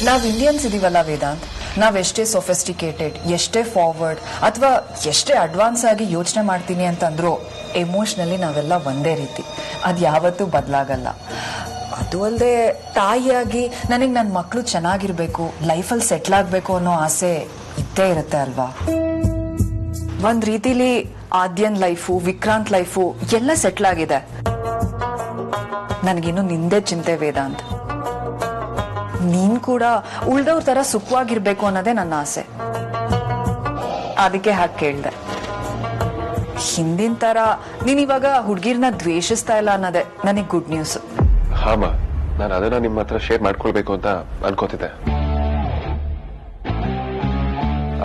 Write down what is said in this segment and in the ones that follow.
ನಾವ್ Indians ಇದೀವಲ್ಲ Vedant, ನಾವೆಷ್ಟೇ sophisticated, ಎಷ್ಟೇ forward ಅಥವಾ ಎಷ್ಟೇ ಅಡ್ವಾನ್ಸ್ ಆಗಿ ಯೋಚನೆ ಮಾಡ್ತೀನಿ ಅಂತಂದ್ರು ಎಮೋಷನಲಿ ನಾವೆಲ್ಲ ಒಂದೇ ರೀತಿ. ಅದು ಯಾವತ್ತೂ ಬದಲಾಗಲ್ಲ. ಅದು ಅಲ್ಲದೆ ತಾಯಿಯಾಗಿ ನನಗೆ ನನ್ನ ಮಕ್ಕಳು ಚೆನ್ನಾಗಿರ್ಬೇಕು, ಲೈಫಲ್ಲಿ ಸೆಟ್ಲ್ ಆಗಬೇಕು ಅನ್ನೋ ಆಸೆ ಇದ್ದೇ ಇರುತ್ತೆ ಅಲ್ವಾ. ಒಂದ್ ರೀತಿಲಿ ಆದ್ಯನ್ ಲೈಫು, ವಿಕ್ರಾಂತ್ ಲೈಫು ಎಲ್ಲ ಸೆಟ್ಲ್ ಆಗಿದೆ. ನನಗಿನ್ನು ನಿಂದೇ ಚಿಂತೆ ವೇದಾಂತ್. ನೀನ್ ಕೂಡ ಉಳ್ದವ್ರ ತರ ಸುಖವಾಗಿರ್ಬೇಕು ಅನ್ನೋದೇ ನನ್ನ ಆಸೆ. ಅದಕ್ಕೆ ಹಾಗೆ ಕೇಳ್ದೆ. ಹಿಂದಿನ ತರ ನೀನ್ ಇವಾಗ ಹುಡ್ಗಿರ್ನ ದ್ವೇಷಿಸ್ತಾ ಇಲ್ಲ ಅನ್ನೋದೇ ನನಗೆ ಗುಡ್ ನ್ಯೂಸ್. ಹಾಮ, ನಾನು ಅದನ್ನ ನಿಮ್ಮ ಹತ್ರ ಶೇರ್ ಮಾಡ್ಕೊಳ್ಬೇಕು ಅಂತ ಅನ್ಕೋತಿದ್ದೆ,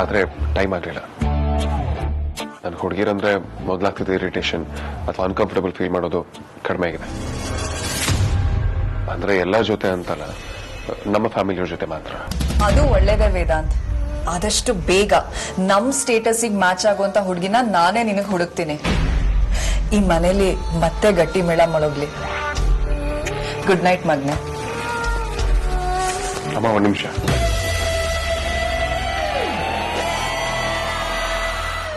ಆದ್ರೆ ಟೈಮ್ ಆಗ್ಲಿಲ್ಲ. ನನ್ ಹುಡುಗಿರಂದ್ರೆ ಮೊದ್ಲಾಗ್ತಿದ್ದ ಇರಿಟೇಷನ್ ಅಥವಾ ಅನ್ಕಂಫರ್ಟಬಲ್ ಫೀಲ್ ಮಾಡೋದು ಕಡಿಮೆ ಆಗಿದೆ. ಅಂದ್ರೆ ಎಲ್ಲರ ಜೊತೆ ಅಂತಲ್ಲ, ನಮ್ಮ ಫ್ಯಾಮಿಲಿಯವ್ರ ಜೊತೆ ಮಾತ್ರ. ಅದು ಒಳ್ಳೇದೇ ವೇದಾಂತ್. ಆದಷ್ಟು ಬೇಗ ನಮ್ ಸ್ಟೇಟಸ್ಗೆ ಮ್ಯಾಚ್ ಆಗುವಂತ ಹುಡುಗಿನ ನಾನೇ ನಿನಗೆ ಹುಡುಕ್ತೀನಿ. ಈ ಮನೇಲಿ ಮತ್ತೆ ಗಟ್ಟಿ ಮೇಳ ಮೊಳಗ್ಲಿ. Good night ಮಗ್ನೆ. ಅಮ್ಮ, ಒಂದ್ ನಿಮಿಷ.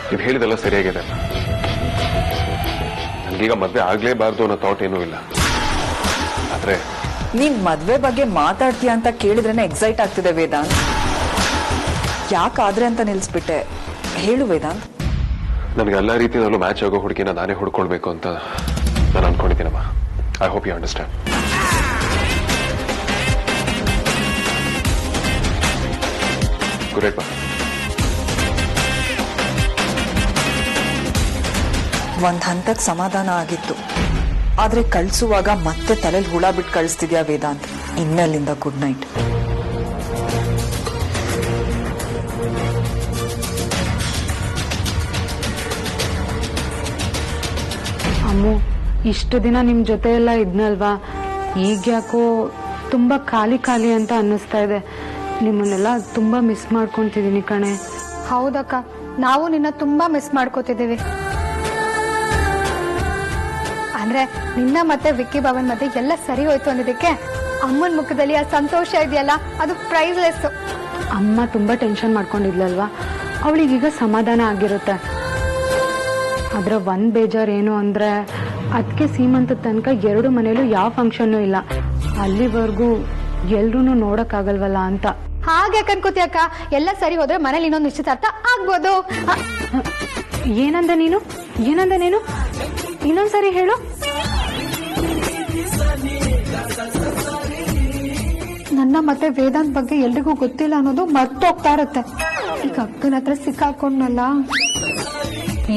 ನೀವು ಹೇಳಿದೆಲ್ಲ ಸರಿಯಾಗಿದೆ. ನನ್ಗೀಗ ಮದ್ವೆ ಆಗ್ಲೇಬಾರ್ದು ಅನ್ನೋ ಥಾಟ್ ಏನೂ ಇಲ್ಲ. ಆದ್ರೆ ನೀನ್ ಮದ್ವೆ ಬಗ್ಗೆ ಮಾತಾಡ್ತೀಯ ಅಂತ ಕೇಳಿದ್ರೇನೆ ಎಕ್ಸೈಟ್ ಆಗ್ತಿದೆ ವೇದಾಂತ್. ಯಾಕಾದ್ರೆ ಅಂತ ನಿಲ್ಸ್ಬಿಟ್ಟೆ, ಹೇಳು ವೇದಾಂತ್. ನನಗೆ ಎಲ್ಲ ರೀತಿಯಲ್ಲೂ ಮ್ಯಾಚ್ ಆಗೋ ಹುಡುಗಿನ ನಾನೇ ಹುಡ್ಕೊಳ್ಬೇಕು ಅಂತ ನಾನು ಅನ್ಕೊಂಡಿದ್ದೀನಮ್ಮ. I hope you understand. Good night. ಒಂದ್ ಹಂತಕ್ ಸಮಾಧಾನ ಆಗಿತ್ತು, ಆದ್ರೆ ಕಳ್ಸುವಾಗ ಮತ್ತೆ ತಲೆಲ್ ಹುಳ ಬಿಟ್ಟು ಕಳಿಸ್ತಿದ್ಯಾ ವೇದಾಂತ್. ಇನ್ನಲ್ಲಿಂದ ಗುಡ್ ನೈಟ್. ಅಮ್ಮು, ಇಷ್ಟು ದಿನ ನಿಮ್ ಜೊತೆ ಎಲ್ಲ ಇದ್ನಲ್ವಾ, ಈಗ ಯಾಕೋ ತುಂಬಾ ಖಾಲಿ ಖಾಲಿ ಅಂತ ಅನ್ನಿಸ್ತಾ ಇದೆ. ನಿಮ್ಮನ್ನೆಲ್ಲ ತುಂಬಾ ಮಿಸ್ ಮಾಡ್ಕೊಂತಿದೀನಿ ಕಣೆ. ಹೌದಕ್ಕ, ನಾವು ನಿನ್ನ ತುಂಬಾ ಮಿಸ್ ಮಾಡ್ಕೋತಿದ್ದೀವಿ. ಅಂದ್ರೆ ನಿನ್ನ ಮತ್ತೆ ವಿಕ್ಕಿ ಬಾಬನ್ ಮಧ್ಯೆ ಎಲ್ಲ ಸರಿ ಹೋಯ್ತು ಅನ್ನೋದಕ್ಕೆ ಅಮ್ಮನ ಮುಖದಲ್ಲಿ ಆ ಸಂತೋಷ ಇದೆಯಲ್ಲ, ಅದು ಪ್ರೈಸ್ಲೆಸ್. ಅಮ್ಮ ತುಂಬಾ ಟೆನ್ಷನ್ ಮಾಡ್ಕೊಂಡಿದ್ಲಲ್ವಾ, ಅವಳಿಗೀಗ ಸಮಾಧಾನ ಆಗಿರುತ್ತೆ. ಆದ್ರೆ ಒಂದ್ ಬೇಜಾರ್ ಏನು ಅಂದ್ರೆ, ಅದಕ್ಕೆ ಸೀಮಂತದ ತನಕ 2 ಮನೇಲೂ ಯಾವ ಫಂಕ್ಷನ್ ಇಲ್ಲ. ಅಲ್ಲಿವರೆಗೂ ಎಲ್ರೂ ನೋಡಕ್ ಆಗಲ್ವಲ್ಲ ಅಂತ. ಹಾಗೆ ಅನ್ಕೋತಿಯಕ್ಕ, ಎಲ್ಲ ಸರಿ ಹೋದ್ರೆ ಮನೇಲಿ ಇನ್ನೊಂದು ನಿಶ್ಚಿತಾರ್ಥ ಆಗ್ಬೋದು. ಏನಂದ ನೀನು? ಇನ್ನೊಂದ್ಸರಿ ಹೇಳು. ನನ್ನ ಮತ್ತೆ ವೇದಾಂತ್ ಬಗ್ಗೆ ಎಲ್ರಿಗೂ ಗೊತ್ತಿಲ್ಲ ಅನ್ನೋದು ಮರ್ತೋಗ್ತಾ ಇರುತ್ತೆ. ಈಗ ಅಕ್ಕನ ಹತ್ರ ಸಿಕ್ಕಾಕೊಂಡ್ನಲ್ಲ.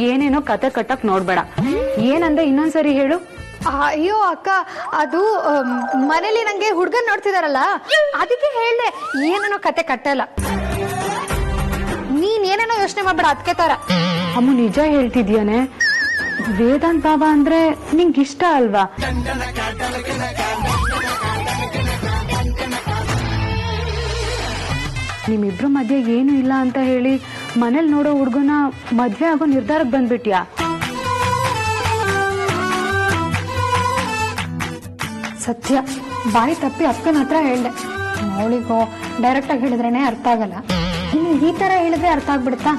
ಏನೇನೋ ಕತೆ ಕಟ್ಟಕ್ ನೋಡ್ಬೇಡ. ಏನಂದ ಇನ್ನೊಂದ್ಸರಿ ಹೇಳು. ಅಯ್ಯೋ ಅಕ್ಕ, ಅದು ಮನೇಲಿ ನಂಗೆ ಹುಡ್ಗನ್ ನೋಡ್ತಿದಾರಲ್ಲ, ಅದಕ್ಕೆ ಹೇಳ್ದೆ. ಏನೇನೋ ಕತೆ ಕಟ್ಟಲ್ಲ, ನೀನ್ ಏನೇನೋ ಯೋಚನೆ ಮಾಡ್ಬೇಡ. ಅದಕ್ಕೆ ತರ ಅಮ್ಮ ನಿಜ ಹೇಳ್ತಿದ್ಯಾನೆ. ವೇದಾಂತ್ ಬಾಬಾ ಅಂದ್ರೆ ನಿಂಗಿಷ್ಟ ಅಲ್ವಾ? ನಿಮ್ಮಿಬ್ರು ಮಧ್ಯೆ ಏನು ಇಲ್ಲ ಅಂತ ಹೇಳಿ ಮನೇಲಿ ನೋಡೋ ಹುಡ್ಗನ ಮದ್ವೆ ಆಗೋ ನಿರ್ಧಾರಕ್ಕೆ ಬಂದ್ಬಿಟ್ಯಾ? ಸತ್ಯ, ಬಾಯಿ ತಪ್ಪಿ ಅಕ್ಕನ ಹತ್ರ ಹೇಳ್ದೆ. ಅವಳಿಗೋ ಡೈರೆಕ್ಟ್ ಆಗಿ ಹೇಳಿದ್ರೇನೆ ಅರ್ಥ ಆಗಲ್ಲ, ಇನ್ನು ಈ ತರ ಹೇಳಿದ್ರೆ ಅರ್ಥ ಆಗ್ಬಿಡುತ್ತಾ?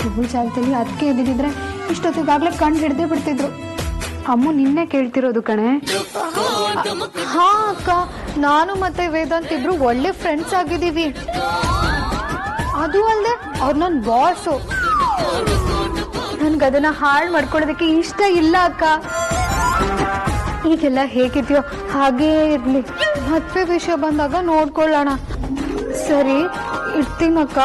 ಇವಳ ಜಾಗದಲ್ಲಿ ಅದಕ್ಕೆ ಎದ್ದಿದ್ರೆ ಇಷ್ಟೊತ್ತಿಗಾಗ್ಲೇ ಕಂಡು ಹಿಡ್ದೇ ಬಿಡ್ತಿದ್ರು. ಅಮ್ಮ ನಿನ್ನೆ ಕೇಳ್ತಿರೋದು ಕಣೆ. ಹಾ ಅಕ್ಕ, ನಾನು ಮತ್ತೆ ವೇದಾಂತ್ ಇಬ್ರು ಒಳ್ಳೆ ಫ್ರೆಂಡ್ಸ್ ಆಗಿದ್ದೀವಿ. ಅದು ಅಲ್ಲದೆ ಅವ್ರು ನನ್ ಬಾಸು. ನನ್ಗದನ್ನ ಹಾಳು ಮಾಡ್ಕೊಳ್ಳೋದಕ್ಕೆ ಇಷ್ಟ ಇಲ್ಲ ಅಕ್ಕ. ಈಗೆಲ್ಲ ಹೇಗಿದ್ಯೋ ಹಾಗೇ ಇರ್ಲಿ, ಮದ್ವೆ ವಿಷಯ ಬಂದಾಗ ನೋಡ್ಕೊಳ್ಳೋಣ. ಸರಿ, ಇರ್ತೀನಕ್ಕ.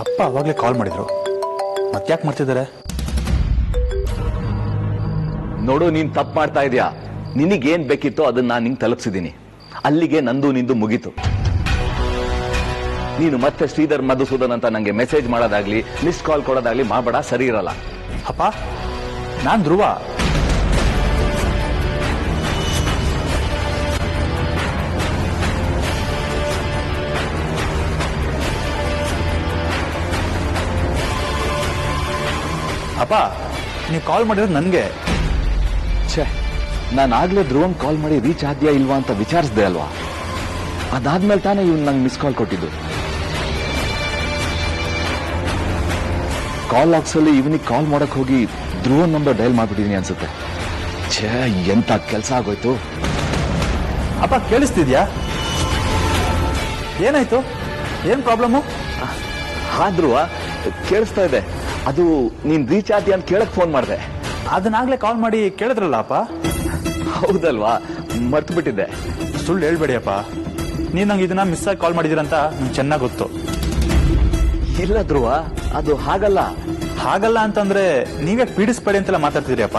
ಅಪ್ಪ ಅವಾಗಲೇ ಕಾಲ್ ಮಾಡಿದ್ರು, ಮತ್ತ್ಯಾಕೆ ಮಾಡ್ತಿದ್ದಾರೆ? ನೋಡು, ನೀನ್ ತಪ್ಪು ಮಾಡ್ತಾ ಇದೀಯಾ. ನಿನಗೇನ್ ಬೇಕಿತ್ತೋ ಅದನ್ನ ನಾನು ನಿಂಗೆ ತಲುಪಿಸಿದ್ದೀನಿ. ಅಲ್ಲಿಗೆ ನಂದು ನಿಂದು ಮುಗೀತು. ನೀನು ಮತ್ತೆ ಶ್ರೀಧರ್ ಮಧುಸೂದನ್ ಅಂತ ನಂಗೆ ಮೆಸೇಜ್ ಮಾಡೋದಾಗ್ಲಿ ಮಿಸ್ ಕಾಲ್ ಕೊಡೋದಾಗ್ಲಿ ಮಾಡಬೇಡ, ಸರಿ ಇರಲ್ಲ. ಅಪ್ಪ ನಾನ್ ಧ್ರುವ. ಅಪ್ಪ ನೀವು ಕಾಲ್ ಮಾಡಿರೋದು ನನ್ಗೆ. ಛೇ, ನಾನು ಆಗ್ಲೇ ಧ್ರುವನ್ ಕಾಲ್ ಮಾಡಿ ರೀಚ್ ಆದ್ಯಾ ಇಲ್ವಾ ಅಂತ ವಿಚಾರಿಸ್ದೆ ಅಲ್ವಾ? ಅದಾದ್ಮೇಲೆ ತಾನೇ ಇವ್ನು ನಂಗೆ ಮಿಸ್ ಕಾಲ್ ಕೊಟ್ಟಿದ್ದು. ಕಾಲ್ ಬಾಕ್ಸ್ ಅಲ್ಲಿ ಇವನಿಗೆ ಕಾಲ್ ಮಾಡಕ್ ಹೋಗಿ ಧ್ರುವನ್ ನಂಬರ್ ಡಯಲ್ ಮಾಡ್ಬಿಟ್ಟಿದೀನಿ ಅನ್ಸುತ್ತೆ. ಛೇ, ಎಂತ ಕೆಲಸ ಆಗೋಯ್ತು. ಅಪ್ಪ ಕೇಳಿಸ್ತಿದ್ಯಾ? ಏನಾಯ್ತು? ಏನ್ ಪ್ರಾಬ್ಲಮ್ಮು? ಹಾ ಧ್ರುವ, ಕೇಳಿಸ್ತಾ ಇದೆ. ಅದು ನೀನ್ ರೀಚ್ ಆದ್ಯಾ ಅಂತ ಕೇಳಕ್ ಫೋನ್ ಮಾಡಿದೆ. ಅದನ್ನಾಗ್ಲೇ ಕಾಲ್ ಮಾಡಿ ಕೇಳಿದ್ರಲ್ಲ ಅಪ್ಪ. ಹೌದಲ್ವಾ, ಮರ್ತು ಬಿಟ್ಟಿದ್ದೆ. ಸುಳ್ಳು ಹೇಳ್ಬೇಡಿ ಅಪ್ಪ. ನೀವ್ ನಂಗೆ ಇದನ್ನ ಮಿಸ್ ಆಗಿ ಕಾಲ್ ಮಾಡಿದಿರಂತ ನಂಗೆ ಚೆನ್ನಾಗಿ ಗೊತ್ತು. ಇಲ್ಲ ಧ್ರುವ, ಅದು ಹಾಗಲ್ಲ. ಹಾಗಲ್ಲ ಅಂತಂದ್ರೆ ನೀವೇ ಪೀಡಿಸ್ಬೇಡಿ ಅಂತೆಲ್ಲ ಮಾತಾಡ್ತಿದ್ರಿ ಅಪ್ಪ.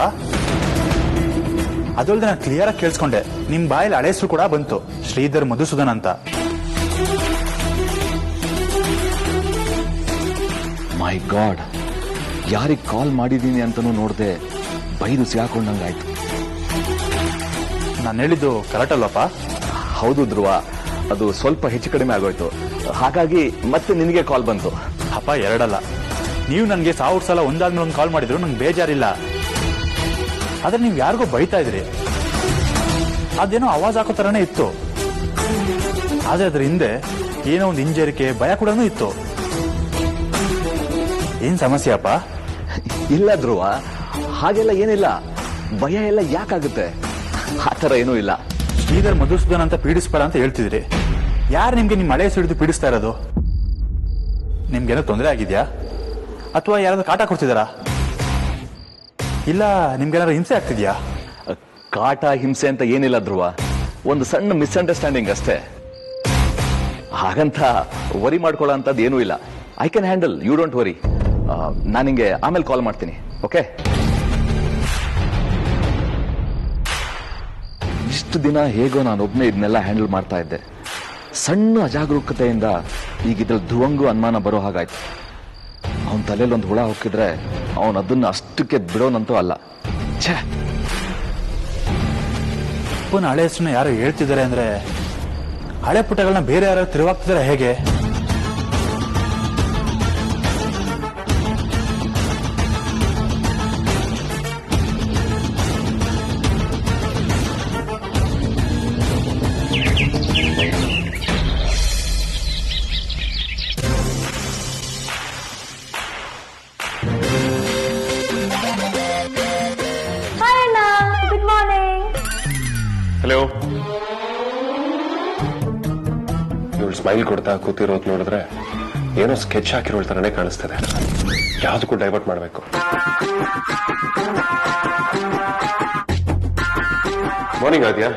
ಅದಲ್ದೆ ನಾನು ಕ್ಲಿಯರ್ ಆಗಿ ಕೇಳಿಸ್ಕೊಂಡೆ. ನಿಮ್ ಬಾಯಲ್ಲಿ ಹಳೆ ಹೆಸರು ಕೂಡ ಬಂತು, ಶ್ರೀಧರ್ ಮಧುಸೂದನ್ ಅಂತ. ಮೈ ಗಾಡ್, ಯಾರಿಗೆ ಕಾಲ್ ಮಾಡಿದೀನಿ ಅಂತನೂ ನೋಡ್ದೆ ಬೈದು ಸಿಗಾಕೊಂಡಂಗಾಯ್ತು. ನಾನು ಹೇಳಿದ್ದು ಕರೆಕ್ಟ್ ಅಲ್ವಪ್ಪ? ಹೌದು ಧ್ರುವ, ಅದು ಸ್ವಲ್ಪ ಹೆಚ್ಚು ಕಡಿಮೆ ಆಗೋಯ್ತು. ಹಾಗಾಗಿ ಮತ್ತೆ ನಿನಗೆ ಕಾಲ್ ಬಂತು. ಅಪ್ಪ ಎರಡಲ್ಲ, ನೀವು ನನಗೆ 1000 ಸಲ ಒಂದಾದ್ಮೇಲೆ ಒಂದು ಕಾಲ್ ಮಾಡಿದ್ರು ನಂಗೆ ಬೇಜಾರಿಲ್ಲ. ಆದ್ರೆ ನೀವು ಯಾರಿಗೋ ಬೈತಾ ಇದ್ರಿ, ಅದೇನೋ ಆವಾಜ್ ಹಾಕೋ ತರನೇ ಇತ್ತು. ಆದ್ರೆ ಅದ್ರ ಹಿಂದೆ ಏನೋ ಒಂದು ಹಿಂಜರಿಕೆ, ಭಯ ಕೂಡ ಇತ್ತು. ಏನ್ ಸಮಸ್ಯೆ ಅಪ್ಪ? ಇಲ್ಲ ಧ್ರುವ, ಹಾಗೆಲ್ಲ ಏನಿಲ್ಲ. ಭಯ ಎಲ್ಲ ಯಾಕಾಗುತ್ತೆ? ಆ ಥರ ಏನೂ ಇಲ್ಲ. ಶ್ರೀಧರ್ ಮಧುಸೂದನ್ ಅಂತ ಪೀಡಿಸ್ಬೇಡ ಅಂತ ಹೇಳ್ತಿದ್ರಿ. ಯಾರು ನಿಮ್ಗೆ ನಿಮ್ಮ ಹಳೆ ಹಿಡಿದು ಪೀಡಿಸ್ತಾ ಇರೋದು? ನಿಮ್ಗೇನೋ ತೊಂದರೆ ಆಗಿದ್ಯಾ? ಅಥವಾ ಯಾರಾದ್ರೂ ಕಾಟ ಕೊಡ್ತಿದಾರಾ? ಇಲ್ಲ ನಿಮ್ಗೇನಾದ್ರು ಹಿಂಸೆ ಆಗ್ತಿದ್ಯಾ? ಕಾಟ ಹಿಂಸೆ ಅಂತ ಏನಿಲ್ಲ ಧ್ರುವ, ಒಂದು ಸಣ್ಣ ಮಿಸ್ಅಂಡರ್ಸ್ಟ್ಯಾಂಡಿಂಗ್ ಅಷ್ಟೇ. ಹಾಗಂತ ವರಿ ಮಾಡ್ಕೊಳ್ಳೋ ಅಂತದ್ದು ಏನೂ ಇಲ್ಲ. I can handle, you don't worry. ನಾನು ನಿಂಗೆ ಆಮೇಲೆ ಕಾಲ್ ಮಾಡ್ತೀನಿ, ಓಕೆ? ಇಷ್ಟು ದಿನ ಹೇಗೋ ನಾನೊಬ್ಬನೇ ಇದನ್ನೆಲ್ಲ ಹ್ಯಾಂಡಲ್ ಮಾಡ್ತಾ ಇದ್ದೆ. ಸಣ್ಣ ಅಜಾಗರೂಕತೆಯಿಂದ ಈಗ ಇದ್ರಲ್ಲಿ ಧ್ರುವಂಗೂ ಅನುಮಾನ ಬರೋ ಹಾಗಾಯ್ತು. ಅವನ ತಲೆಯಲ್ಲಿ ಒಂದು ಹುಳ ಹೊಕ್ಕಿದ್ರೆ ಅವನು ಅದನ್ನ ಅಷ್ಟಕ್ಕೆ ಬಿಡೋನಂತೂ ಅಲ್ಲ. ಛೇ, ಅಪ್ಪನ ಹಳೆ ಹೆಸರನ್ನ ಯಾರು ಹೇಳ್ತಿದ್ದಾರೆ ಅಂದ್ರೆ ಹಳೆ ಪುಟಗಳನ್ನ ಬೇರೆ ಯಾರು ತಿರುವಾಗ್ತಿದಾರೆ ಹೇಗೆ? ಹಲೋ. ಇವಳು ಸ್ಮೈಲ್ ಕೊಡ್ತಾ ಕೂತಿರೋದು ನೋಡಿದ್ರೆ ಏನೋ ಸ್ಕೆಚ್ ಹಾಕಿರೋ ತರನೇ ಕಾಣಿಸ್ತದೆ. ಯಾವ್ದಕ್ಕೂ ಡೈವರ್ಟ್ ಮಾಡಬೇಕು. ಮಾರ್ನಿಂಗ್ ಆದ್ಯಾ?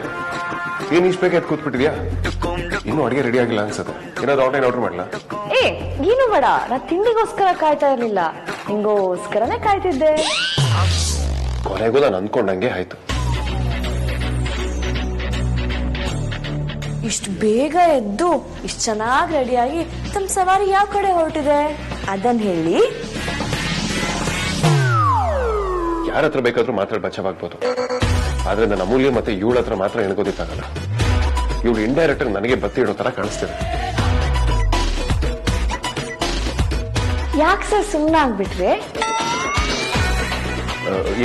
ಏನ್ ಇಷ್ಟ ಬೇಕಾದ್ ಕೂತ್ಬಿಟ್ಟಿದ್ಯಾ? ಇನ್ನೂ ಅಡಿಗೆ ರೆಡಿ ಆಗಿಲ್ಲ ಅನ್ಸುತ್ತೆ. ಏನಾದ್ರು ಆನ್ಲೈನ್ ಆರ್ಡರ್ ಮಾಡ್ಲಾ? ಏನು ಬೇಡ, ನಾ ತಿಂಡಿಗೋಸ್ಕರ ಕಾಯ್ತಾ ಇರ್ಲಿಲ್ಲ, ನಿಂಗೋಸ್ಕರನೇ ಕಾಯ್ತಿದ್ದೆ. ಕೊನೆಗೂ ನಾನು ಅಂದ್ಕೊಂಡಂಗೆ ಆಯ್ತು. ಇಷ್ಟು ಬೇಗ ಎದ್ದು ಇಷ್ಟು ಚೆನ್ನಾಗಿ ರೆಡಿಯಾಗಿ ತಮ್ಮ ಸವಾರಿ ಯಾವ ಕಡೆ ಹೊರಟಿದೆ ಅದನ್ನ ಹೇಳಿ. ಯಾರ ಹತ್ರ ಬೇಕಾದ್ರೂ ಮಾತ್ರ ಬಚಾವಾಗ್ಬೋದು, ಆದ್ರೆ ನನ್ನ ಅಮೂಲ್ಯ ಮತ್ತೆ ಇವಳ ಹತ್ರ ಮಾತ್ರ ಎಣ್ಗೋದಿಕ್ಕಾಗಲ್ಲ. ಇವಳು ಇಂಡೈರೆಕ್ಟ್ ಆಗಿ ನನಗೆ ಬತ್ತಿ ಇಡೋ ತರ ಕಾಣಿಸ್ತಿದೆ. ಯಾಕೆ ಸರ್ ಸುಮ್ಮನೆ ಆಗ್ಬಿಟ್ರೆ?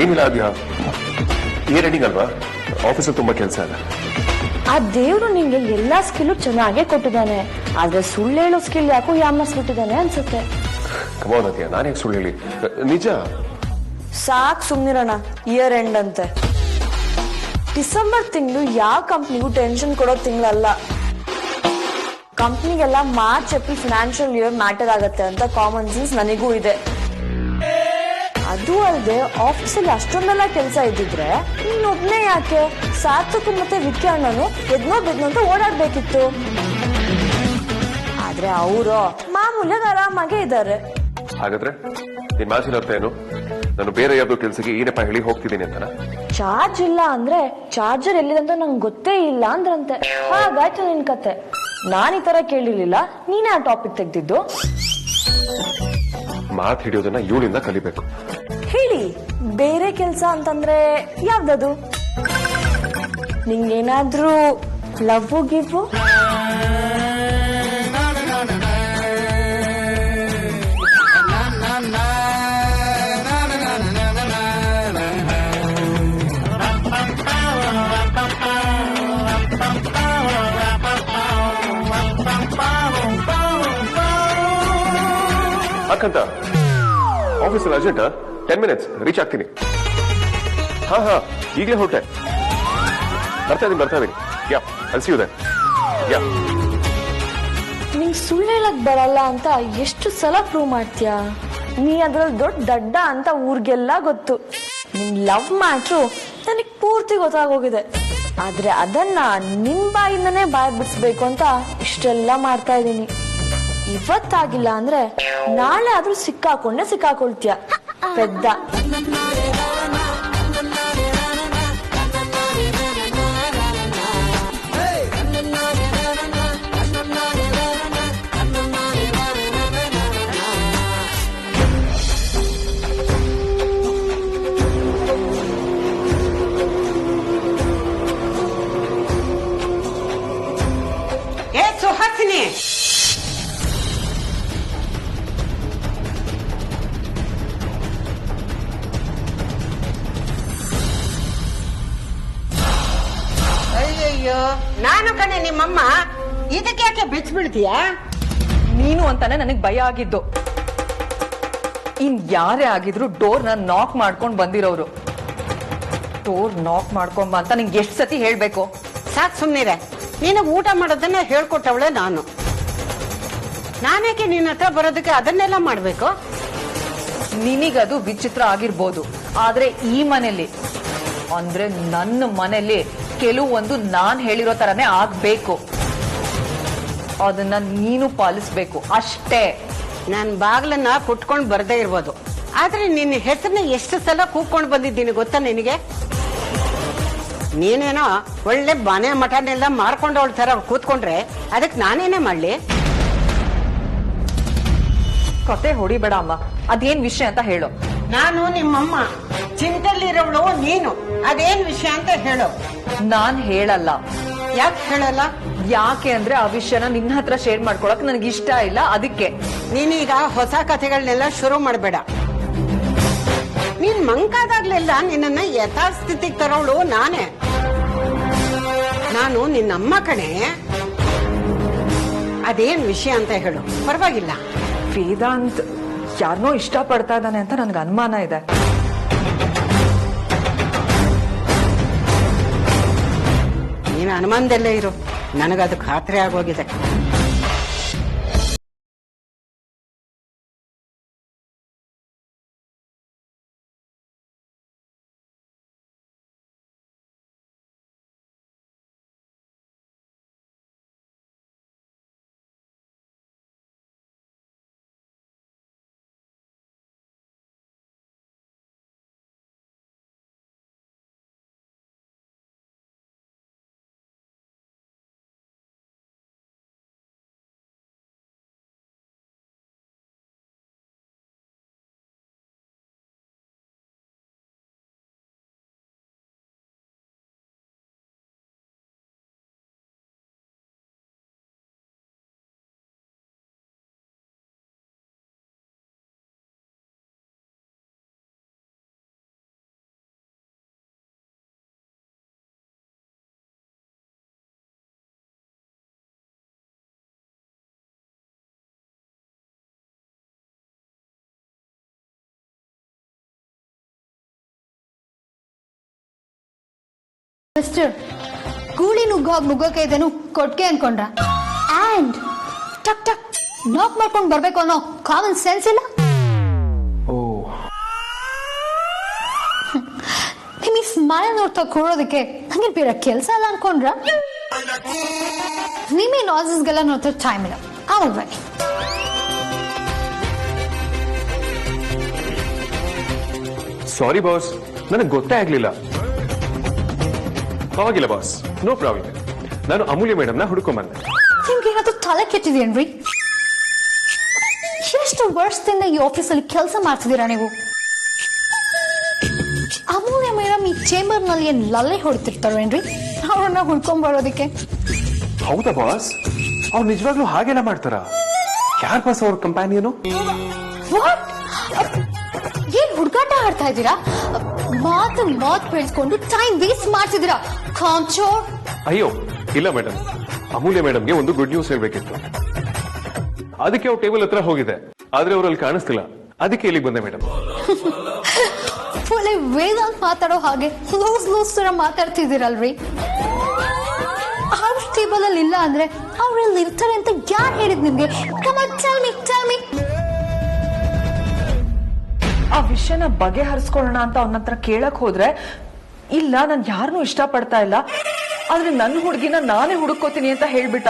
ಏನಿಲ್ಲ ಆದ್ಯಾ, ಈ ರೆಡಿಂಗ್ ಅಲ್ವಾ, ಆಫೀಸಲ್ಲಿ ತುಂಬಾ ಕೆಲಸ ಇದೆ. ಆ ದೇವ್ರು ನಿಂಗೆ ಎಲ್ಲಾ ಸ್ಕಿಲ್ ಚೆನ್ನಾಗೇ ಕೊಟ್ಟಿದ್ದಾನೆ, ಆದ್ರೆ ಸುಳ್ಳು ಹೇಳೋ ಸ್ಕಿಲ್ ಯಾಕೋ ಯಾಮರ್ಸ್ಬಿಟ್ಟಿದ್ದಾನೆ ಅನ್ಸುತ್ತೆ. ಕಮೋನ್ ಆದ್ಯಾ, ನಾನು ಯಾಕೆ ಸುಳ್ಳು ಹೇಳಿ? ನಿಜ. ಸಾಕ್ ಸುಮ್ನಿರೋಣ, ಇಯರ್ ಎಂಡ್ ಅಂತೆ. ಡಿಸೆಂಬರ್ ತಿಂಗಳು ಯಾವ ಕಂಪ್ನಿಗೂ ಟೆನ್ಷನ್ ಕೊಡೋ ತಿಂಗಳಲ್ಲ. ಕಂಪ್ನಿಗೆಲ್ಲ March April financial year matter ಆಗತ್ತೆ ಅಂತ ಕಾಮನ್ ಸೆನ್ಸ್ ನನಗೂ ಇದೆ. ಅದು ಅಲ್ಲದೆ ಆಫೀಸಲ್ಲಿ ಅಷ್ಟೊಂದೆಲ್ಲ ಕೆಲಸ ಇದ್ದಿದ್ರೆ ಇನ್ನೊಬ್ನೇ ಯಾಕೆ ಸಾರ್ಥಕ್ ಮತ್ತೆ ವಿಕ್ಕಿ ಅಣ್ಣನು ಎದ್ನೋ ಬೆದ್ನೋ ಅಂತ ಓಡಾಡ್ಬೇಕಿತ್ತು. ಆದ್ರೆ ಅವರು ಮಾಮೂಲಿಯಾಗಿ ಆರಾಮಾಗೇ ಇದ್ದಾರೆ. ಹಾಗಾದ್ರೆ ನಿನ್ ಮಾತಿನ ಅರ್ಥ ಏನು? ನಾನು ಬೇರೆ ಯಾವ್ದೋ ಕೆಲ್ಸಕ್ಕೆ ಏನಪ್ಪ ಹೇಳಿ ಹೋಗ್ತಿದ್ದೀನಿ ಅಂತನಾ? ಚಾರ್ಜ್ ಇಲ್ಲ ಅಂದ್ರೆ ಚಾರ್ಜರ್ ಎಲ್ಲಿದೆ ಅಂತ ನಂಗೆ ಗೊತ್ತೇ ಇಲ್ಲ ಅಂದ್ರಂತೆ. ಹಾಗಾಯ್ತು ನಿನ್ ಕತೆ. ನಾನ್ ಈ ತರ ಕೇಳಿರ್ಲಿಲ್ಲ, ನೀನೇ ಆ ಟಾಪಿಕ್ ತೆಗ್ದಿದ್ದು. ಮಾತು ಹಿಡಿಯೋದನ್ನ ಇವಳಿಂದ ಕಲಿಬೇಕು. ಹೇಳಿ, ಬೇರೆ ಕೆಲ್ಸ ಅಂತಂದ್ರೆ ಯಾವ್ದದು? ನಿಂಗೇನಾದ್ರೂ ಲವ್ ಗಿವ್? ಅಕ್ಕಂತ ಆಫೀಸಲ್ಲಿ ಅರ್ಜೆಂಟ್, 10 minutes ರೀಚ್ ಆಗ್ತೀನಿ. ಹಾ ಈಗಲೇ ಹೊರಟೆ, ಬರ್ತಾ ಇದೀನಿ. ಯಾ ಅಲ್ಸಿಯುದೆ. ಯಾ ನಿಂಗ್ ಸುಳ್ಳು ಹೇಳಕ್ ಬರಲ್ಲ ಅಂತ ಎಷ್ಟು ಸಲ ಪ್ರೂವ್ ಮಾಡ್ತೀಯಾ? ನೀ ಅದ್ರಲ್ಲಿ ದೊಡ್ಡ ದಡ್ಡ ಅಂತ ಊರ್ಗೆಲ್ಲ ಗೊತ್ತು. ನಿನ್ ಲವ್ ಮ್ಯಾಟ್ರು ನನಗ್ ಪೂರ್ತಿ ಗೊತ್ತಾಗೋಗಿದೆ. ಆದ್ರೆ ಅದನ್ನ ನಿನ್ ಬಾಯಿಂದನೇ ಬಾಯ್ ಬಿಡಿಸ್ಬೇಕು ಅಂತ ಇಷ್ಟೆಲ್ಲ ಮಾಡ್ತಾ ಇದೀನಿ. ಇವತ್ತಾಗಿಲ್ಲ ಅಂದ್ರೆ ನಾಳೆ ಆದ್ರೂ ಸಿಕ್ಕಾಕೊಳ್ತೀಯ ಪೆದ್ದ. ಸುಹಾಸಿನಿ, ಅಯ್ಯಯ್ಯೋ, ನಾನು ಕಣೆ ನಿಮ್ಮಮ್ಮ. ಇದಕ್ಕೆ ಯಾಕೆ ಬಿಚ್ಚಿಬಿಡ್ತೀಯ? ನೀನು ಅಂತಾನೆ ನನಗ್ ಭಯ ಆಗಿದ್ದು. ಇನ್ ಯಾರೇ ಆಗಿದ್ರು ಡೋರ್ನ ನಾಕ್ ಮಾಡ್ಕೊಂಡ್ ಬಂದಿರೋರು. ಡೋರ್ ನಾಕ್ ಮಾಡ್ಕೊಂಬ ಅಂತ ನಿಂಗೆ ಎಷ್ಟ್ ಸತಿ ಹೇಳ್ಬೇಕು? ಸಾಕ್ ಸುಮ್ನಿರೆ. ನಿನಗೆ ಊಟ ಮಾಡೋದನ್ನ ಹೇಳ್ಕೊಟ್ಟವಳೆ ನಾನು. ನಾನೇಕೆ ನಿನ್ನ ಹತ್ರ ಬರೋದಕ್ಕೆ ಅದನ್ನೆಲ್ಲ ಮಾಡ್ಬೇಕು? ನಿನಗದು ವಿಚಿತ್ರ ಆಗಿರ್ಬೋದು, ಆದ್ರೆ ಈ ಮನೇಲಿ ಅಂದ್ರೆ ನನ್ನ ಮನೇಲಿ ಕೆಲವೊಂದು ನಾನ್ ಹೇಳಿರೋ ತರನೇ ಆಗ್ಬೇಕು. ಅದನ್ನ ನೀನು ಪಾಲಿಸ್ಬೇಕು ಅಷ್ಟೇ. ನಾನ್ ಬಾಗ್ಲನ್ನ ಕುಟ್ಕೊಂಡ್ ಬರ್ದೇ ಇರ್ಬೋದು, ಆದ್ರೆ ನಿನ್ನ ಹೆಸರನ್ನ ಎಷ್ಟು ಸಲ ಕೂಗ್ಕೊಂಡ್ ಬಂದಿದ್ದೀನಿ ಗೊತ್ತಾ ನಿನಗೆ? ನೀನೇನೋ ಒಳ್ಳೆ ಮನೆ ಮಠನೆಲ್ಲ ಮಾರ್ಕೊಂಡವಳ ತರ ಕೂತ್ಕೊಂಡ್ರೆ ಅದಕ್ಕೆ ನಾನೇನೇ ಮಾಡ್ಲಿ? ಕತೆ ಹೊಡಿಬೇಡ ಅಮ್ಮ, ಅದೇನ್ ವಿಷಯ ಅಂತ ಹೇಳು. ನಾನು ನಿಮ್ಮಮ್ಮ, ಚಿಂತೆಲಿರೋವಳು ನೀನು. ಅದೇನ್ ವಿಷಯ ಅಂತ ಹೇಳು. ನಾನ್ ಹೇಳಲ್ಲ. ಯಾಕೆ ಹೇಳಲ್ಲ? ಯಾಕೆ ಅಂದ್ರೆ ಆ ವಿಷಯನ ನಿನ್ನ ಹತ್ರ ಶೇರ್ ಮಾಡ್ಕೊಳಕ್ ನನಗೆ ಇಷ್ಟ ಇಲ್ಲ, ಅದಕ್ಕೆ. ನೀನೀಗ ಹೊಸ ಕಥೆಗಳನ್ನೆಲ್ಲ ಶುರು ಮಾಡಬೇಡ. ನೀನ್ ಮಂಕಾದಾಗ್ಲೆಲ್ಲ ನಿನ್ನನ್ನ ಯಥಾಸ್ಥಿತಿಗೆ ತರೋಳು ನಾನೇ. ನಾನು ನಿನ್ನಮ್ಮ ಕಣೆ. ಅದೇನ್ ವಿಷಯ ಅಂತ ಹೇಳು, ಪರವಾಗಿಲ್ಲ. ವೇದಾಂತ್ ಯಾರನ್ನೋ ಇಷ್ಟ ಪಡ್ತಾ ಇದ್ದಾನೆ ಅಂತ ನನ್ಗೆ ಅನುಮಾನ ಇದೆ. ನೀನು ಅನುಮಾನದಲ್ಲೇ ಇರು, ನನಗದು ಖಾತ್ರಿ ಆಗೋಗಿದೆ. ಮಿಸ್ಟರ್, ಗೂಳಿ ನುಗ್ಗೋಕೆ ಇದೇನು ಕೊಟ್ಕೆ ಅನ್ಕೊಂಡ್ರ? ಅಂಡ್ ಟಕ್ ಟಕ್ ನಾಕ್ ಮಾಡ್ಕೊಂಡ್ ಬರ್ಬೇಕು ಅನ್ನೋ ಕಾಮನ್ ಸೆನ್ಸ್ ಇಲ್ಲ? ನಿಮ್ ಈ ಸ್ಮೈಲ್ ನೋಡ್ತಾ ಕೂರೋದಕ್ಕೆ ನಂಗೆ ಬೇರೆ ಕೆಲಸ ಇಲ್ಲ ಅನ್ಕೊಂಡ್ರ? ನಿಮ್ ಈ ನಾಸಸ್ಗೆಲ್ಲ ನೋಡ್ತಾ ಟೈಮ್ ಇಲ್ಲ, ಆವಾಗ ಬನ್ನಿ. ಸಾರಿ ಬಾಸ್, ನನಗೆ ಗೊತ್ತೇ ಆಗ್ಲಿಲ್ಲ. ಪರವಾಗಿಲ್ಲ ಬಾಸ್, ನೋ ಪ್ರಾಬ್ಲಮ್. ನಾನು ಅಮೂಲ್ಯ ಮೇಡಮ್ನ ಹುಡ್ಕೊಂಡ್ ಬಂದೆ. ನಿಮ್ಗೆ ಈಗ ತಲೆ ಕೆಟ್ಟಿದೇನ್ರಿ? ಎಷ್ಟು ವರ್ಷದಿಂದ ಈ ಆಫೀಸಲ್ಲಿ ಕೆಲಸ ಮಾಡ್ತಿದ್ದೀರಾ ನೀವು? ಅಮೂಲ್ಯ ಮೇಡಮ್ ಈ ಚೇಂಬರ್ ನಲ್ಲಿ ಏನ್ ಲಲ್ಲೆ ಹೊಡ್ತಿರ್ತಾರೇನ್ರಿ ಅವ್ರನ್ನ ಹುಡ್ಕೊಂಡ್ ಬರೋದಕ್ಕೆ? ಹೌದಾ ಬಾಸ್? ಅವ್ರು ನಿಜವಾಗ್ಲೂ ಹಾಗೆಲ್ಲ ಮಾಡ್ತಾರ? ಯಾರ್ ಬಾಸ್ ಅವ್ರ ಕಂಪ್ಯಾನಿಯನು? ವಾಟ್? ಏನ್ ಹುಡುಗಾಟ ಆಡ್ತಾ ಇದ್ದೀರಾ? ಮಾತು ಬೆಳೆಸ್ಕೊಂಡು ಟೈಮ್ ವೇಸ್ಟ್ ಮಾಡ್ತಿದ್ದೀರಾ ಕಾಂಚೋರ್. ಅಯ್ಯೋ ಇಲ್ಲ ಮೇಡಮ್, ಅಮೂಲ್ಯ ಮೇಡಮ್ಗೆ ಒಂದು ಗುಡ್ ನ್ಯೂಸ್ ಹೇಳ್ಬೇಕಿತ್ತು. ಅದಕ್ಕೆ ಅವ್ರ ಟೇಬಲ್ ಹತ್ರ ಹೋಗಿದೆ, ಆದ್ರೆ ಅವ್ರಲ್ಲಿ ಕಾಣಿಸ್ತಿಲ್ಲ. ಅದಕ್ಕೆ ಇಲ್ಲಿಗೆ ಬಂದೆ ಮೇಡಮ್. ಒಳ್ಳೆ ವೇದಾಂತ್ ಮಾತಾಡೋ ಹಾಗೆ ಲೂಸ್ ತರ ಮಾತಾಡ್ತಿದ್ದೀರಲ್ರಿ. ಅವ್ರ ಟೇಬಲ್ ಅಲ್ಲಿ ಇಲ್ಲ ಅಂದ್ರೆ ಅವ್ರಲ್ಲಿ ಇರ್ತಾರೆ ಅಂತ ಯಾರು ಹೇಳಿದ್ ನಿಮ್ಗೆ? Come on, tell me. ಆ ವಿಷಯನ ಬಗೆಹರಿಸ್ಕೊಳ್ಳೋಣ ಅಂತ ಅವನ ಹತ್ರ ಕೇಳಕ್ ಹೋದ್ರೆ, ಇಲ್ಲ ನಾನು ಯಾರನ್ನೂ ಇಷ್ಟಪಡ್ತಾ ಇಲ್ಲ, ಆದ್ರೆ ನನ್ನ ಹುಡುಗಿನ ನಾನೇ ಹುಡುಕೋತೀನಿ ಅಂತ ಹೇಳ್ಬಿಟ್ಟ.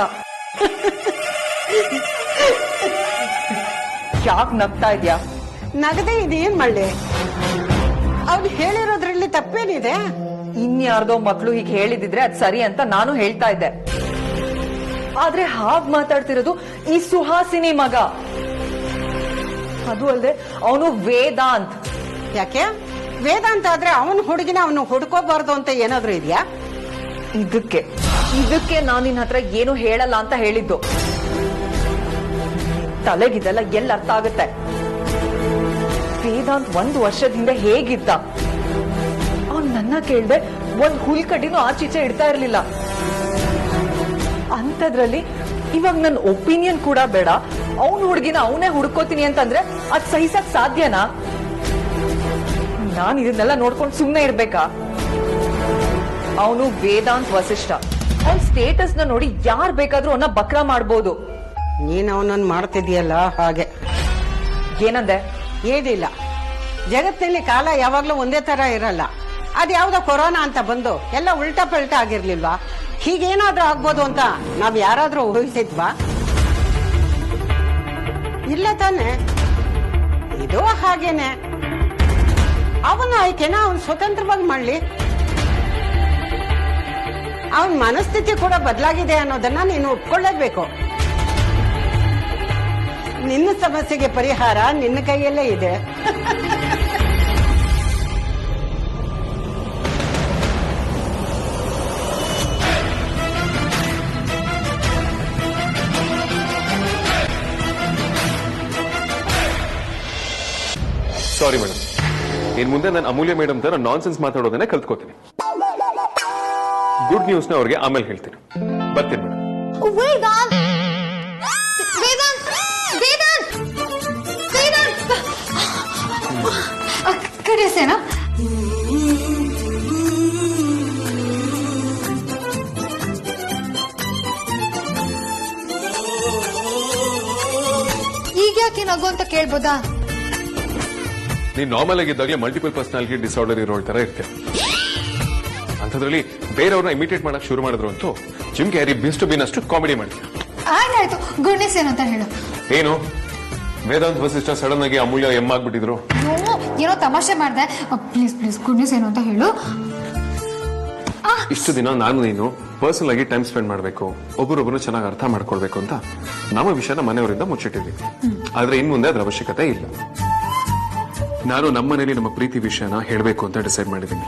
ಯಾಕೆ ನಗ್ತಾ ಇದ್ಯಾ? ನಗದೆ ಇದೇನ್ ಮಾಡ್ಲಿ? ಅವ್ನು ಹೇಳಿರೋದ್ರಲ್ಲಿ ತಪ್ಪೇನಿದೆ? ಇನ್ಯಾರ್ದೋ ಮಕ್ಳು ಹೀಗೆ ಹೇಳಿದಿದ್ರೆ ಅದ್ ಸರಿ ಅಂತ ನಾನು ಹೇಳ್ತಾ ಇದ್ದೆ. ಆದ್ರೆ ಹಾಗ್ ಮಾತಾಡ್ತಿರೋದು ಈ ಸುಹಾಸಿನಿ ಮಗ. ಅದು ಅಲ್ಲದೆ ಅವನು ವೇದಾಂತ್. ಯಾಕೆ ವೇದಾಂತ ಆದ್ರೆ ಅವನ ಹುಡುಗಿನ ಅವನು ಹುಡ್ಕೋಬಾರ್ದು ಅಂತ ಏನಾದ್ರೂ ಇದೆಯಾ? ಇದಕ್ಕೆ ನಾನು ನಿನ್ನ ಹತ್ರ ಏನು ಹೇಳಲ್ಲ ಅಂತ ಹೇಳಿದ್ದು. ತಲೆಗಿದೆಲ್ಲ ಎಲ್ಲ ಅರ್ಥ ಆಗುತ್ತೆ. ವೇದಾಂತ್ 1 ವರ್ಷದ ಹಿಂದೆ ಹೇಗಿದ್ದ? ಅವ್ನ್ ನನ್ನ ಕೇಳ್ದೆ ಒಂದ್ ಹುಲ್ಕಡ್ಡಿನೂ ಆಚೀಚೆ ಇಡ್ತಾ ಇರ್ಲಿಲ್ಲ. ಅಂತದ್ರಲ್ಲಿ ಇವಾಗ ನನ್ನ ಒಪಿನಿಯನ್ ಕೂಡ ಬೇಡ, ಅವನ್ ಹುಡುಗಿನ ಅವನೇ ಹುಡ್ಕೋತೀನಿ ಅಂತಂದ್ರೆ ಅದ್ ಸಹಿಸಕ್ ಸಾಧ್ಯನಾ? ನಾನ್ ಇದನ್ನೆಲ್ಲ ನೋಡ್ಕೊಂಡು ಸುಮ್ನೆ ಇರ್ಬೇಕಾ? ಅವನು ವೇದಾಂತ್ ವಸಿಷ್ಠ. ಅವನ್ ಸ್ಟೇಟಸ್ ನ ನೋಡಿ ಯಾರ್ ಬೇಕಾದ್ರೂ ಅವನ್ನ ಬಕ್ರ ಮಾಡ್ಬೋದು. ನೀನ್ ಅವನನ್ನ ಮಾಡ್ತಿದ್ಯಲ್ಲ ಹಾಗೆ. ಏನಂದೆ? ಏನಿಲ್ಲ, ಜಗತ್ತಿನಲ್ಲಿ ಕಾಲ ಯಾವಾಗ್ಲೂ ಒಂದೇ ತರ ಇರಲ್ಲ. ಅದ್ಯಾವ್ದೋ ಕೊರೋನಾ ಅಂತ ಬಂದು ಎಲ್ಲ ಉಲ್ಟಾ ಪಲ್ಟಾ ಆಗಿರ್ಲಿಲ್ವಾ? ಹೀಗೇನಾದ್ರೂ ಆಗ್ಬೋದು ಅಂತ ನಾವ್ ಯಾರಾದ್ರೂ ಊಹಿಸಿದ್ವಾ? ಇಲ್ಲ ತಾನೆ. ಇದು ಹಾಗೇನೆ. ಅವನ ಆಯ್ಕೆನ ಅವನ್ ಸ್ವತಂತ್ರವಾಗಿ ಮಾಡ್ಲಿ. ಅವನ್ ಮನಸ್ಥಿತಿ ಕೂಡ ಬದಲಾಗಿದೆ ಅನ್ನೋದನ್ನ ನೀನು ಒಪ್ಕೊಳ್ಳೇಬೇಕು. ನಿನ್ನ ಸಮಸ್ಯೆಗೆ ಪರಿಹಾರ ನಿನ್ನ ಕೈಯಲ್ಲೇ ಇದೆ. ಸಾರಿ ಮೇಡಮ್, ಇನ್ ಮುಂದೆ ನಾನು ಅಮೂಲ್ಯ ಮೇಡಮ್ ತರ ನಾನ್ಸೆನ್ಸ್ ಮಾತಾಡೋದನ್ನೇ ಕಲ್ತ್ಕೋತೀನಿ. ಗುಡ್ ನ್ಯೂಸ್ ನ ಅವ್ರಿಗೆ ಆಮೇಲೆ ಹೇಳ್ತೀನಿ. ಬರ್ತೀನಿ ಮೇಡಮ್. ವೇದಾಂತ್ ವೇದಾಂತ್ ವೇದಾಂತ್ ವೇದಾಂತ್ ಕರೆಸೇನಾ? ಈಗ ಯಾಕೆ ನಗು ಅಂತ ಕೇಳ್ಬೋದಾ? ನೀನ್ ನಾರ್ಮಲ್ ಆಗಿದ್ದಾಗಲೇ ಮಲ್ಟಿಪಲ್ ಪರ್ಸನಾಲಿಟಿ ಡಿಸಾರ್ಡರ್ ಇರೋ ತರ ಇರ್ತೀಯ. ಅಂಥದ್ರಲ್ಲಿ ಬೇರೆಯವ್ರನ್ನ ಇಮಿಟೇಟ್ ಮಾಡಕ್ ಶುರು ಮಾಡಿದ್ರು ಅಂತೂ ಜಿಮ್ ಕ್ಯಾರಿ ಬಿಸ್ಟ್ ಬಿನ್ ಅಷ್ಟು ಕಾಮಿಡಿ ಮಾಡ್ತೀಯ. ಆಯ್ತಾಯ್ತು, ಗುಡ್ ನ್ಯೂಸ್ ಏನು ಅಂತ ಹೇಳು. ಏನು ವೇದಾಂತ್ ವಸಿಷ್ಠ ಸಡನ್ ಆಗಿ ಅಮೂಲ್ಯ ಆಗ್ಬಿಟ್ಟಿದ್ರು? ಏನೋ ತಮಾಷೆ ಮಾಡ್ದೆ. ಪ್ಲೀಸ್ ಗುಡ್ ನ್ಯೂಸ್ ಏನು ಅಂತ ಹೇಳು. ಇಷ್ಟು ದಿನ ನಾನು ನೀನು ಪರ್ಸನಲ್ ಆಗಿ ಟೈಮ್ ಸ್ಪೆಂಡ್ ಮಾಡಬೇಕು, ಒಬ್ಬರೊಬ್ಬರು ಚೆನ್ನಾಗಿ ಅರ್ಥ ಮಾಡ್ಕೊಳ್ಬೇಕು ಅಂತ ನಮ್ಮ ವಿಷಯನ ಮನೆಯವರಿಂದ ಮುಚ್ಚಿಟ್ಟಿದ್ವಿ. ಆದ್ರೆ ಇನ್ ಮುಂದೆ ಅದ್ರ ಅವಶ್ಯಕತೆ ಇಲ್ಲ. ನಾನು ನಮ್ಮ ಮನೇಲಿ ನಮ್ಮ ಪ್ರೀತಿ ವಿಷಯನ ಹೇಳಬೇಕು ಅಂತ ಡಿಸೈಡ್ ಮಾಡಿದ್ದೀನಿ.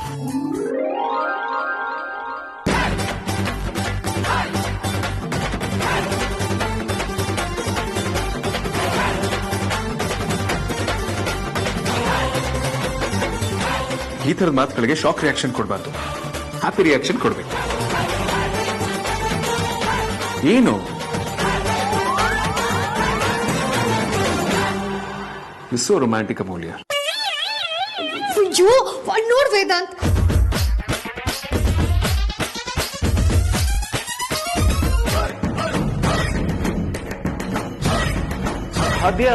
ಈ ತರದ ಮಾತುಗಳಿಗೆ ಶಾಕ್ ರಿಯಾಕ್ಷನ್ ಕೊಡಬಾರ್ದು, ಹ್ಯಾಪಿ ರಿಯಾಕ್ಷನ್ ಕೊಡ್ಬೇಕು. ಏನು ಸೋ ರೊಮ್ಯಾಂಟಿಕ್ ಅಮೂಲ್ಯ. ಅಯ್ಯೋ ನೋಡ್ ವೇದಾಂತ್, ಸಾಧ್ಯ